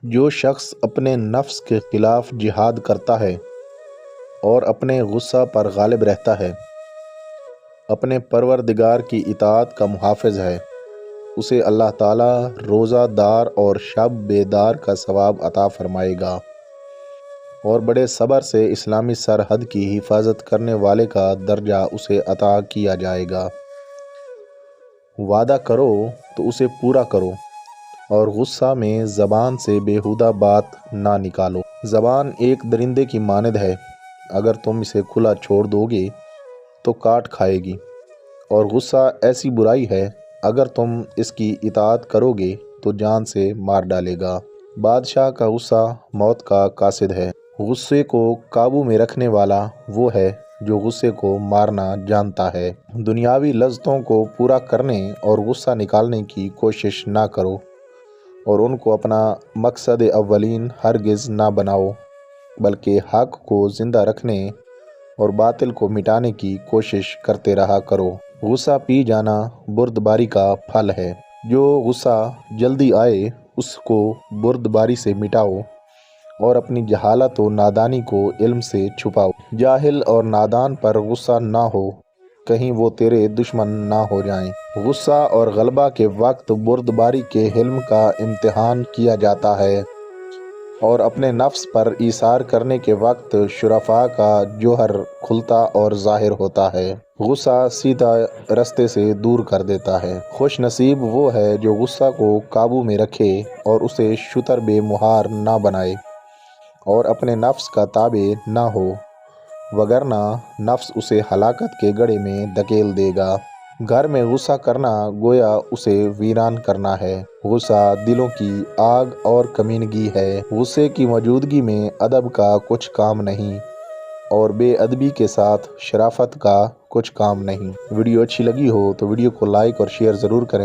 جو شخص اپنے نفس کے خلاف جہاد کرتا ہے اور اپنے غصہ پر غالب رہتا ہے، اپنے پروردگار کی اطاعت کا محافظ ہے، اسے اللہ تعالیٰ روزہ دار اور شب بیدار کا ثواب عطا فرمائے گا اور بڑے صبر سے اسلامی سرحد کی حفاظت کرنے والے کا درجہ اسے عطا کیا جائے گا۔ وعدہ کرو تو اسے پورا کرو اور غصہ میں زبان سے بیہودہ بات نہ نکالو۔ زبان ایک درندے کی مانند ہے، اگر تم اسے کھلا چھوڑ دو گے تو کاٹ کھائے گی، اور غصہ ایسی برائی ہے، اگر تم اس کی اطاعت کرو گے تو جان سے مار ڈالے گا۔ بادشاہ کا غصہ موت کا قاصد ہے۔ غصے کو قابو میں رکھنے والا وہ ہے جو غصے کو مارنا جانتا ہے۔ دنیاوی لذتوں کو پورا کرنے اور غصہ نکالنے کی کوشش نہ کرو اور ان کو اپنا مقصد اولین ہرگز نہ بناؤ، بلکہ حق کو زندہ رکھنے اور باطل کو مٹانے کی کوشش کرتے رہا کرو۔ غصہ پی جانا بردباری کا پھل ہے۔ جو غصہ جلدی آئے اس کو بردباری سے مٹاؤ اور اپنی جہالت و نادانی کو علم سے چھپاؤ۔ جاہل اور نادان پر غصہ نہ ہو، کہیں وہ تیرے دشمن نہ ہو جائیں۔ غصہ اور غلبہ کے وقت بردباری کے حلم کا امتحان کیا جاتا ہے اور اپنے نفس پر ایثار کرنے کے وقت شرفاء کا جوہر کھلتا اور ظاہر ہوتا ہے۔ غصہ سیدھا رستے سے دور کر دیتا ہے۔ خوش نصیب وہ ہے جو غصہ کو قابو میں رکھے اور اسے شتر بے مہار نہ بنائے اور اپنے نفس کا تابع نہ ہو، وگرنہ نفس اسے ہلاکت کے گڑھے میں دھکیل دے گا۔ گھر میں غصہ کرنا گویا اسے ویران کرنا ہے۔ غصہ دلوں کی آگ اور کمینگی ہے۔ غصے کی موجودگی میں ادب کا کچھ کام نہیں اور بے ادبی کے ساتھ شرافت کا کچھ کام نہیں۔ ویڈیو اچھی لگی ہو تو ویڈیو کو لائک اور شیئر ضرور کریں۔